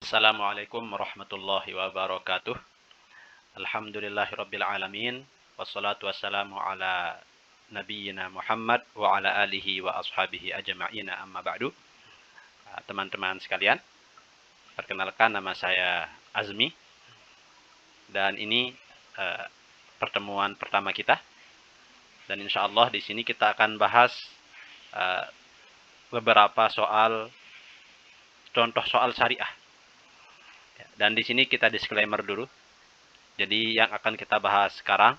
Assalamualaikum warahmatullahi wabarakatuh. Alhamdulillahirabbil alamin. Wassalatu wassalamu ala nabiyyina Muhammad wa ala alihi wa ashabihi ajma'ina amma ba'du. Teman-teman sekalian, perkenalkan nama saya Azmi dan ini pertemuan pertama kita. Dan insyaallah di sini kita akan bahas beberapa contoh soal syariah. Dan di sini kita disclaimer dulu. Jadi yang akan kita bahas sekarang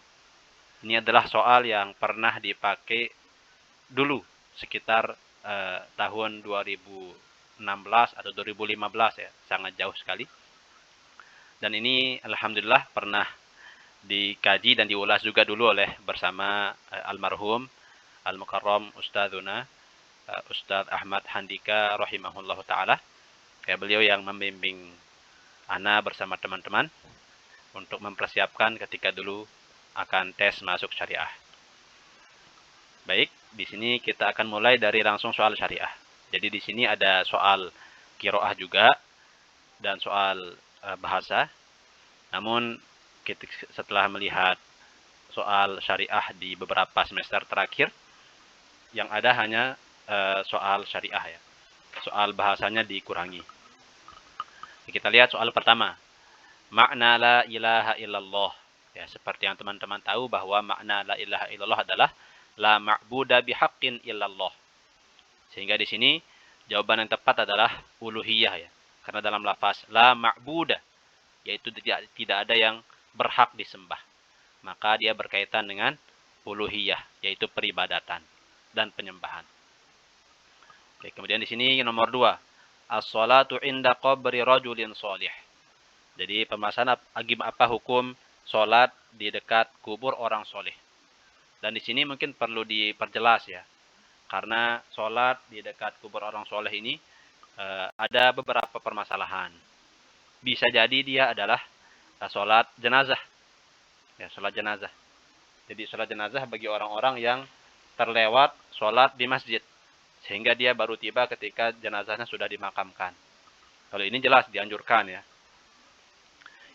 ini adalah soal yang pernah dipakai dulu sekitar tahun 2016 atau 2015 ya, sangat jauh sekali. Dan ini alhamdulillah pernah dikaji dan diulas juga dulu oleh bersama almarhum al-mukarram Ustadzuna Ustadz Ahmad Handika rahimahullahu taala. Kayak beliau yang membimbing ana bersama teman-teman untuk mempersiapkan ketika dulu akan tes masuk syariah. Baik, di sini kita akan mulai dari langsung soal syariah. Jadi di sini ada soal qiraah juga dan soal bahasa. Namun setelah melihat soal syariah di beberapa semester terakhir, yang ada hanya soal syariah ya. Soal bahasanya dikurangi. Kita lihat soal pertama. Makna la ilaha illallah. Ya, seperti yang teman-teman tahu bahwa makna la ilaha illallah adalah la ma'buda bihaqqin illallah. Sehingga di sini jawaban yang tepat adalah uluhiyah ya. Karena dalam lafaz la ma'buda yaitu tidak ada yang berhak disembah. Maka dia berkaitan dengan uluhiyah yaitu peribadatan dan penyembahan. Oke, kemudian di sini nomor 2. As-salatu inda qabri rajulin sholih. Jadi pembahasan apa hukum sholat di dekat kubur orang soleh. Dan di sini mungkin perlu diperjelas ya. Karena sholat di dekat kubur orang soleh ini ada beberapa permasalahan. Bisa jadi dia adalah sholat jenazah. Ya, sholat jenazah. Jadi sholat jenazah bagi orang-orang yang terlewat sholat di masjid. Sehingga dia baru tiba ketika jenazahnya sudah dimakamkan. Kalau ini jelas dianjurkan ya.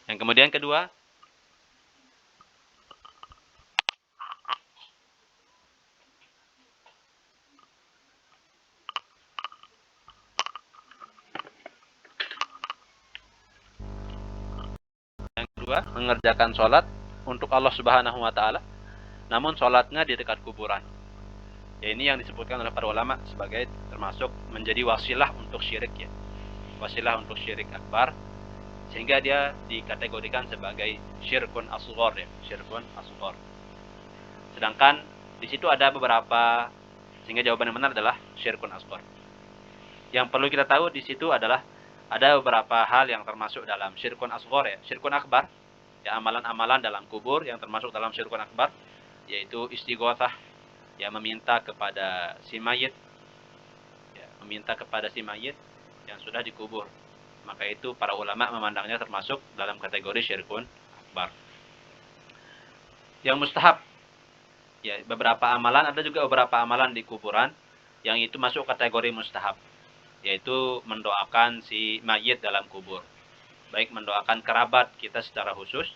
Yang kemudian kedua, mengerjakan sholat untuk Allah Subhanahu wa taala, namun sholatnya di dekat kuburan. Ya, ini yang disebutkan oleh para ulama sebagai termasuk menjadi wasilah untuk syirik ya. Wasilah untuk syirik akbar, sehingga dia dikategorikan sebagai syirkun asghar ya, syirkun asghar. Sedangkan di situ ada beberapa, sehingga jawaban yang benar adalah syirkun asghar. Yang perlu kita tahu di situ adalah ada beberapa hal yang termasuk dalam syirkun asghar ya. Syirkun akbar ya, amalan-amalan dalam kubur yang termasuk dalam syirkun akbar yaitu istighatsah ya, meminta kepada si mayit ya, meminta kepada si mayit yang sudah dikubur. Maka itu para ulama memandangnya termasuk dalam kategori syirkun akbar. Yang mustahab ya, beberapa amalan, ada juga beberapa amalan di kuburan yang itu masuk kategori mustahab, yaitu mendoakan si mayit dalam kubur. Baik mendoakan kerabat kita secara khusus,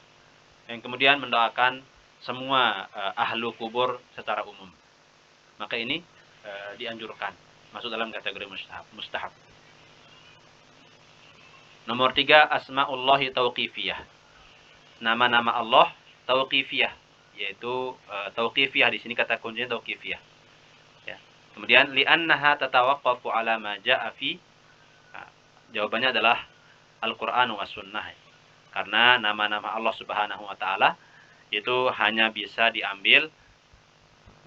yang kemudian mendoakan semua ahlu kubur secara umum. Maka ini dianjurkan, masuk dalam kategori mustahab. Nomor 3, asma'ullahi tauqifiyah. Nama-nama Allah tauqifiyah, yaitu tauqifiyah di sini kata kuncinya tauqifiyah. Ya. Kemudian li'annaha tatawaqqafu ala ma ja'a fi. Jawabannya adalah Al-Qur'an was sunnah. Karena nama-nama Allah Subhanahu wa taala itu hanya bisa diambil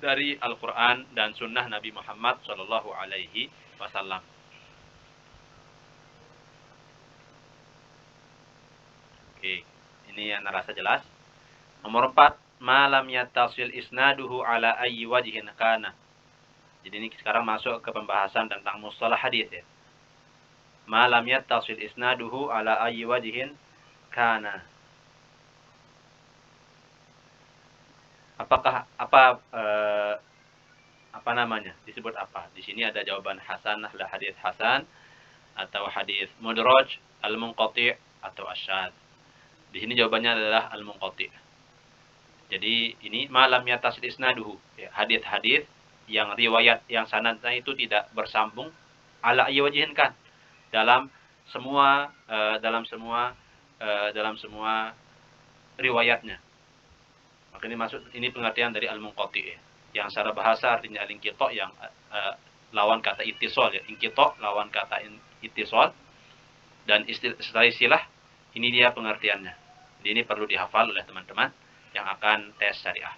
dari Al-Qur'an dan sunnah Nabi Muhammad sallallahu alaihi wasallam. Oke, ini yang rasa jelas. Nomor 4, ma lam yattasil isnaduhu ala ayyi wajhin kana. Jadi ini sekarang masuk ke pembahasan tentang mustalah hadis ya. Ma lam yattasil isnaduhu ala ayyi wajhin kana. Apakah apa namanya? Disebut apa? Di sini ada jawaban hasanah lah, hadis hasan atau hadis mudraj al-munqati' atau asyadz. Di sini jawabannya adalah al-munqati'. Jadi ini malam yatasil isnaduhu, ya, hadis-hadis yang riwayat yang sanadnya itu tidak bersambung ala aywajihin kan dalam semua dalam semua riwayatnya. Maka ini maksud, ini pengertian dari al-munqati', ya. Yang secara bahasa artinya al-inqita' yang lawan kata ittisal, ya. Inqita' lawan kata ittisal, dan setelah istilah ini dia pengertiannya. Jadi ini perlu dihafal oleh teman-teman yang akan tes syariah.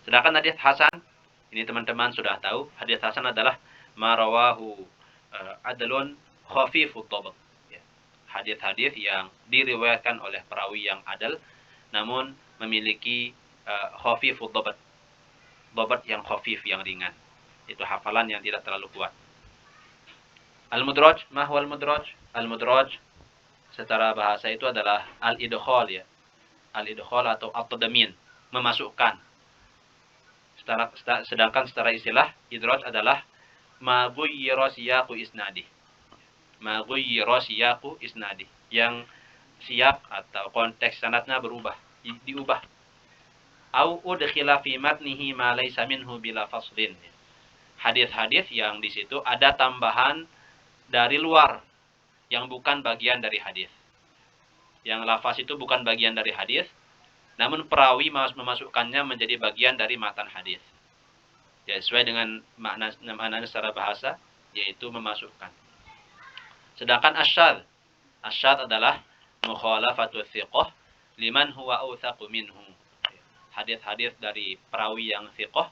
Sedangkan hadis hasan, ini teman-teman sudah tahu, hadis hasan adalah marawahu adlun khafifud dhabt. Ya. Hadis-hadis yang diriwayatkan oleh perawi yang adil namun memiliki khafifud dhabt. Dhabt yang khafif, yang ringan. Itu hafalan yang tidak terlalu kuat. Al-mudraj, ma huwa al-mudraj? Al-mudraj secara bahasa itu adalah al-idkhal, ya. Al-idkhal atau at-tadmin, memasukkan. Sedangkan secara istilah idraj adalah ma ghayyara siyaqu isnadi. Ma ghayyara siyaqu isnadi, yang siap atau konteks sanadnya berubah, diubah. Au udkhila fi matnihi ma laysa minhu bila faslin. Hadis-hadis yang di situ ada tambahan dari luar yang bukan bagian dari hadis. Yang lafaz itu bukan bagian dari hadis, namun perawi memasukkannya menjadi bagian dari matan hadis. Ya, sesuai dengan maknanya secara bahasa, yaitu memasukkan. Sedangkan asyadz adalah mukhalafatu thiqah liman huwa awthaqu minhu. Hadis-hadis dari perawi yang thiqah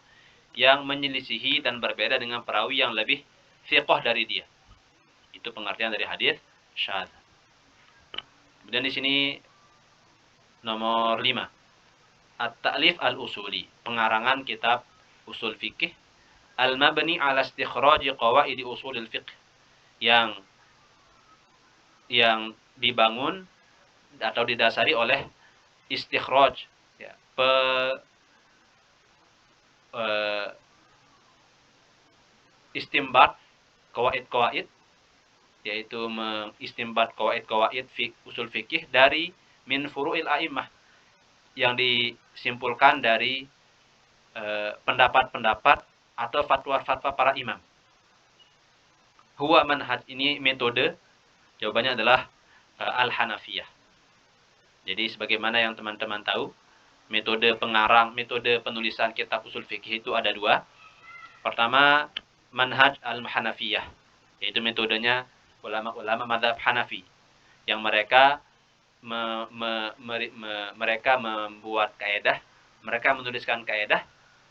yang menyelisihi dan berbeda dengan perawi yang lebih thiqah dari dia. Itu pengertian dari hadis syadz. Kemudian di sini nomor 5. At-ta'lif al-usuli, pengarangan kitab usul fikih al-mabni ala istikhraji qawaidi usulil fiqh, yang dibangun atau didasari oleh istikhraj, ya, istimbat qawaid-qawaid, yaitu mengistimbat qawaid-qawaid usul fikih dari min furu'il a'immah, yang disimpulkan dari pendapat-pendapat atau fatwa-fatwa para imam. Huwa manhaj, ini metode, jawabannya adalah al-Hanafiyah. Jadi sebagaimana yang teman-teman tahu, metode penulisan kitab usul fikih itu ada dua. Pertama, manhaj al-Hanafiyah, yaitu metodenya ulama-ulama mazhab Hanafi, yang mereka mereka membuat kaidah, mereka menuliskan kaidah,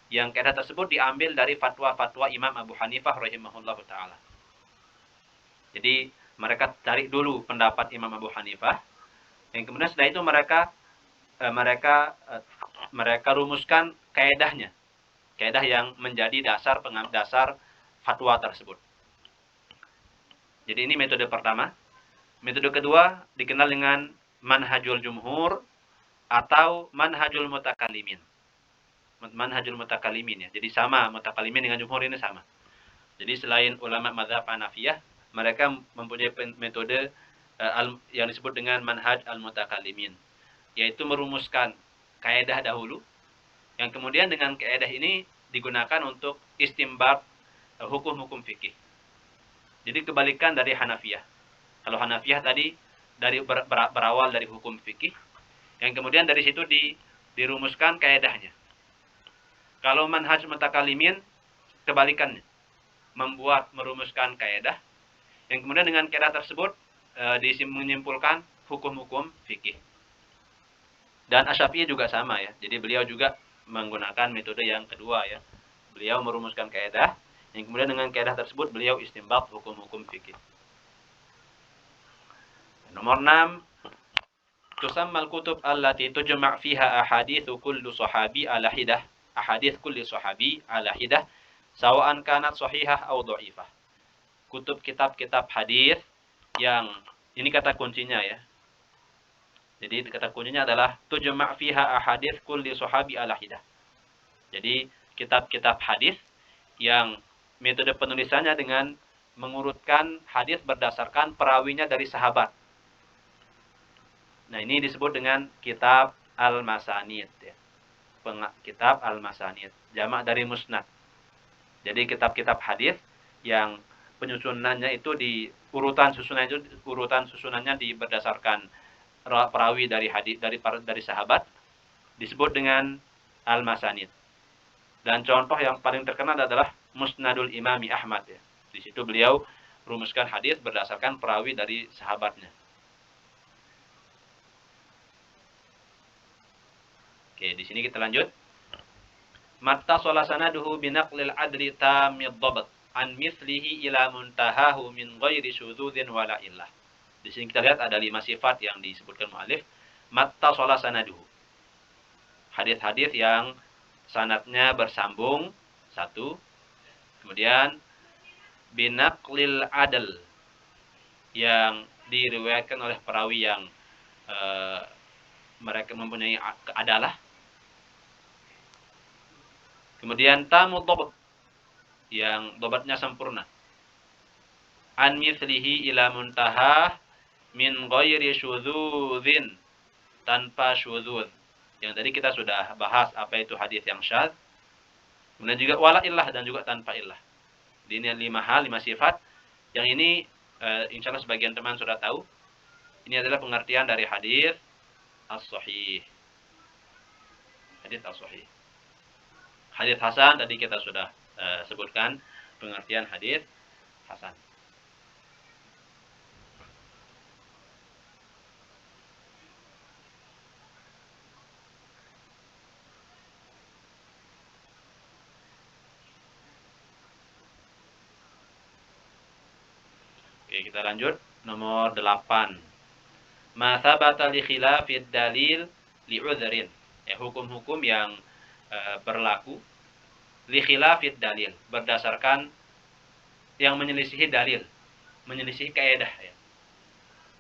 yang kaidah tersebut diambil dari fatwa-fatwa Imam Abu Hanifah rahimahullahu taala. Jadi mereka cari dulu pendapat Imam Abu Hanifah, yang kemudian setelah itu mereka rumuskan kaidahnya, kaidah yang menjadi dasar fatwa tersebut. Jadi ini metode pertama. Metode kedua dikenal dengan manhajul jumhur atau manhajul mutakallimin. Manhajul mutakallimin, ya. Jadi sama, mutakallimin dengan jumhur ini sama. Jadi selain ulama mazhab Hanafiyah, mereka mempunyai metode yang disebut dengan manhaj al-mutakallimin, yaitu merumuskan kaidah dahulu, yang kemudian dengan kaidah ini digunakan untuk istimbat hukum-hukum fikih. Jadi kebalikan dari Hanafiyah. Kalau Hanafiyah tadi berawal dari hukum fikih, yang kemudian dari situ dirumuskan kaidahnya. Kalau manhaj mutakallimin kebalikannya, merumuskan kaidah, yang kemudian dengan kaidah tersebut menyimpulkan hukum-hukum fikih. Dan Asy-Syafi'i juga sama, ya. Jadi beliau juga menggunakan metode yang kedua, ya. Beliau merumuskan kaidah, yang kemudian dengan kaidah tersebut beliau istinbat hukum-hukum fikih. Nomor 6, tusammal kutub allati tujma' fiha ahaditsu kulli sahabi ala hidah, ahadits kulli sahabi ala hidah, sawa'an kanat sahihah aw dha'ifah. Kutub kitab-kitab hadis yang ini kata kuncinya, ya. Jadi kata kuncinya adalah tujma' fiha ahadits kulli sahabi ala hidah. Jadi kitab-kitab hadis yang metode penulisannya dengan mengurutkan hadis berdasarkan perawinya dari sahabat. Nah, ini disebut dengan kitab al-masanid ya. Kitab al-masanid, jamak dari musnad. Jadi kitab-kitab hadis yang penyusunannya itu urutan susunannya berdasarkan perawi dari hadis dari sahabat disebut dengan al-masanid. Dan contoh yang paling terkenal adalah Musnadul Imami Ahmad ya. Di situ beliau rumuskan hadis berdasarkan perawi dari sahabatnya. Oke, di sini kita lanjut. Matta sanaduhu binaqlil adli tamid dhabt an mithlihi ila muntahahu min ghairi syudzudin wala illah. Di sini kita lihat ada 5 sifat yang disebutkan mu'alif. Matta sanaduhu. Hadis-hadis yang sanadnya bersambung, satu. Kemudian binaqlil adl, yang diriwayatkan oleh perawi yang mereka mempunyai adalah. Kemudian tamu dhabt, yang dhabatnya sempurna. An mithlihi ila muntahah min ghairi syudzudin, tanpa syudzud. Yang tadi kita sudah bahas apa itu hadis yang syadz. Kemudian juga wala illah, dan juga tanpa illah. Ini 5 sifat yang ini insya Allah sebagian teman sudah tahu. Ini adalah pengertian dari hadis as-sahih. Hadis as-sahih. Hadis hasan tadi kita sudah sebutkan pengertian hadis hasan. Oke, kita lanjut. Nomor 8. Ma thabata li khilafid dalil li udhrin. Ya, hukum-hukum yang berlaku li khilafid dalil, berdasarkan yang menyelisihi dalil, menyelisihi kaidah ya.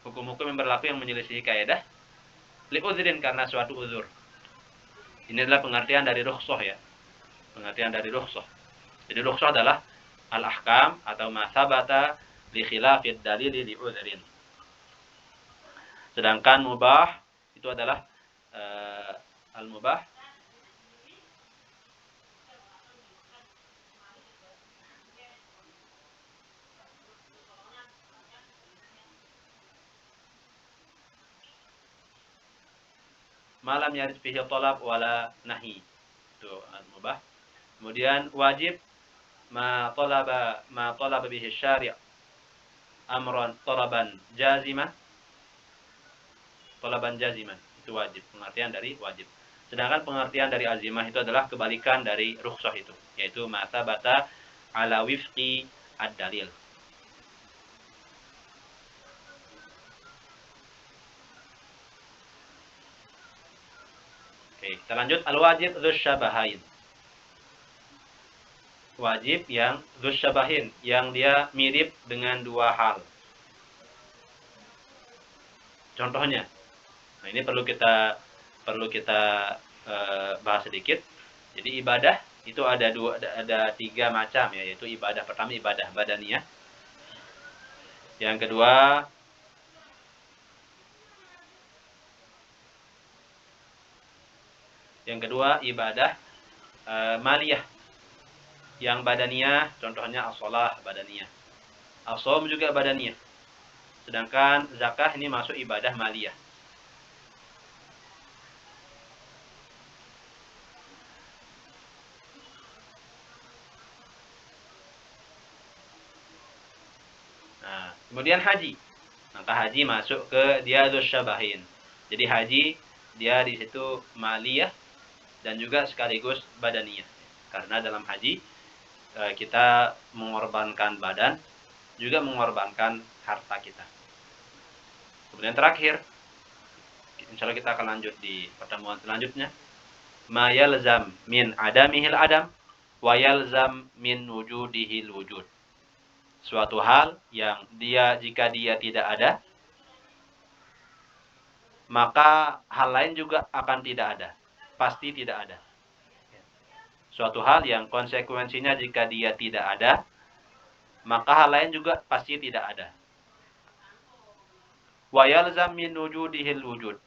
Hukum-hukum yang berlaku yang menyelisihi kaidah li udhrin, karena suatu uzur. Ini adalah pengertian dari rukhsah ya. Pengertian dari rukhsah. Jadi rukhsah adalah al-ahkam atau ma thabata li khilafid dalil li udhrin. Sedangkan mubah itu adalah al-mubah malam yarid fihi talab wala nahi. Itu al-mubah. Kemudian wajib ma talaba bihi syari' amran talaban jaziman. Talaban jaziman itu wajib, pengertian dari wajib. Sedangkan pengertian dari azimah itu adalah kebalikan dari rukhsah itu, yaitu ma thabata ala wifqi ad-dalil. Oke, kita lanjut. Al-wajib dzusyyabahain. Wajib yang dzusyyabahin, yang dia mirip dengan 2 hal. Contohnya, nah ini perlu kita bahas sedikit. Jadi ibadah itu ada 3 macam ya, yaitu ibadah pertama ibadah badaniyah. Yang kedua ibadah maliyah. Yang badaniyah contohnya as-shalah badaniyah. As-shaum juga badaniyah. Sedangkan zakah ini masuk ibadah maliyah. Nah, kemudian haji. Maka haji masuk ke dia dzusyyabahin. Jadi haji dia di situ maliyah dan juga sekaligus badaniyah. Karena dalam haji kita mengorbankan badan, juga mengorbankan harta kita. Kemudian terakhir, insya Allah kita akan lanjut di pertemuan selanjutnya. Ma yalzam min adamihil adam, wa yalzam min wujudihil wujud. Suatu hal yang jika dia tidak ada, maka hal lain juga akan tidak ada. Pasti tidak ada. Suatu hal yang konsekuensinya jika dia tidak ada, maka hal lain juga pasti tidak ada. Wa yalzam min wujudihil wujud.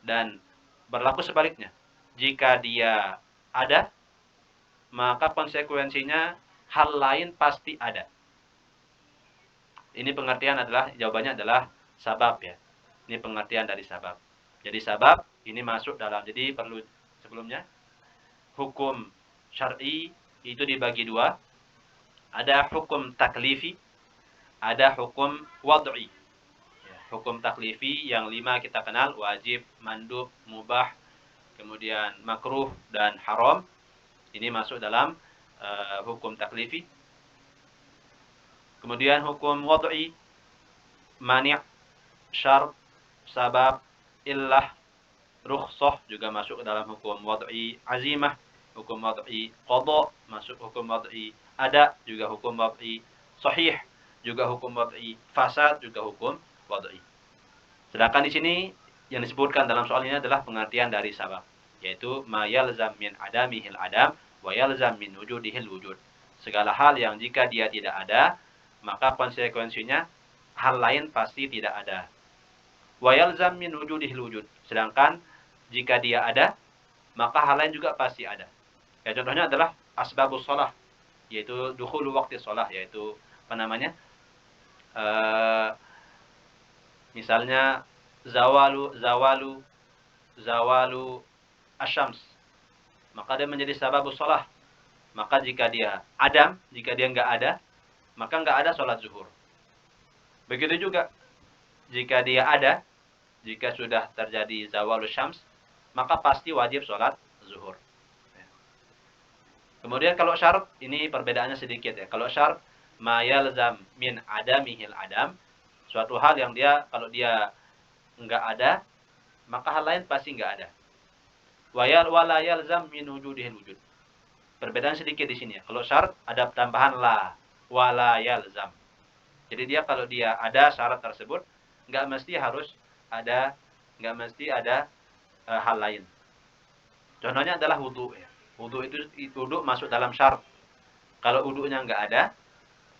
Dan berlaku sebaliknya. Jika dia ada, maka konsekuensinya hal lain pasti ada. Ini pengertian adalah, jawabannya adalah sabab ya. Ini pengertian dari sabab. Jadi sabab ini masuk dalam, jadi perlu sebelumnya hukum syar'i itu dibagi dua. Ada hukum taklifi, ada hukum wad'i. Ya, hukum taklifi yang 5 kita kenal, wajib, mandub, mubah, kemudian makruh dan haram. Ini masuk dalam hukum taklifi. Kemudian hukum wad'i, mani', syart, sabab, illah, rukhsah juga masuk ke dalam hukum wad'i, azimah, hukum wad'i, qada, masuk hukum wad'i, ada juga hukum wad'i, sahih juga hukum wad'i, fasad juga hukum wad'i. Sedangkan di sini yang disebutkan dalam soal ini adalah pengertian dari sabab, yaitu ma yalzam min adamihil adam wa yalzam min wujudihil wujud. Segala hal yang jika dia tidak ada, maka konsekuensinya hal lain pasti tidak ada. Wa yalzam min wujudihil wujud. Sedangkan jika dia ada, maka hal lain juga pasti ada. Ya, contohnya adalah asbabus shalah, yaitu dukhulu waqti shalah, yaitu apa namanya? Misalnya zawalu asyams. Maka dia menjadi sababus shalah. Maka jika dia adam, jika dia enggak ada, maka enggak ada sholat zuhur. Begitu juga jika dia ada, jika sudah terjadi zawalus syams, maka pasti wajib sholat zuhur. Kemudian kalau syarat, ini perbedaannya sedikit ya. Kalau syarat, ma yalzam min adamihil adam, suatu hal yang dia, kalau dia enggak ada, maka hal lain pasti enggak ada. Wa la yalzam min wujudihil wujud. Perbedaan sedikit di sini ya. Kalau syarat ada tambahan la, wa la yalzam. Jadi dia kalau dia ada syarat tersebut, enggak mesti harus ada, enggak mesti ada hal lain. Contohnya adalah wudu ya. Wudu itu wudu masuk dalam syarat. Kalau wudunya enggak ada,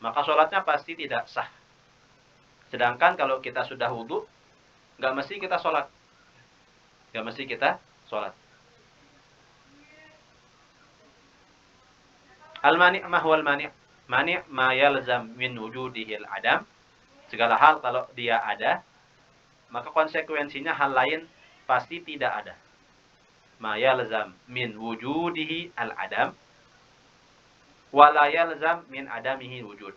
maka sholatnya pasti tidak sah. Sedangkan kalau kita sudah wudu, enggak mesti kita sholat. Enggak mesti kita sholat. Al-mani' ma huwal mani'? Mani' ma yalzam min wujudihil adam. Segala hal kalau dia ada, maka konsekuensinya hal lain pasti tidak ada. Ma yalzam min wujudihi al-adam wa la yalzam min adamihi wujud.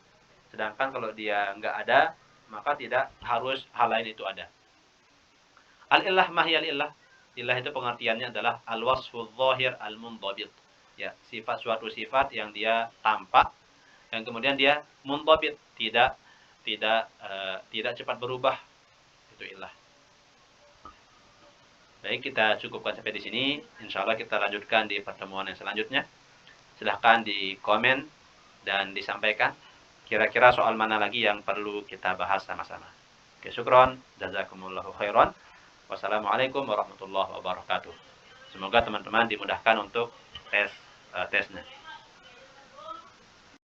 Sedangkan kalau dia enggak ada, maka tidak harus hal lain itu ada. Al-illah mahyal illah. Illah itu pengertiannya adalah al-wasful zahir al-mundhabit. Ya, sifat, suatu sifat yang dia tampak, yang kemudian dia mundhabit, tidak cepat berubah. Itu illah. Baik, kita cukupkan sampai di sini. Insyaallah kita lanjutkan di pertemuan yang selanjutnya. Silahkan di komen dan disampaikan kira-kira soal mana lagi yang perlu kita bahas sama-sama. Oke, syukron, jazakumullahu khairan. Wassalamualaikum warahmatullahi wabarakatuh. Semoga teman-teman dimudahkan untuk tesnya.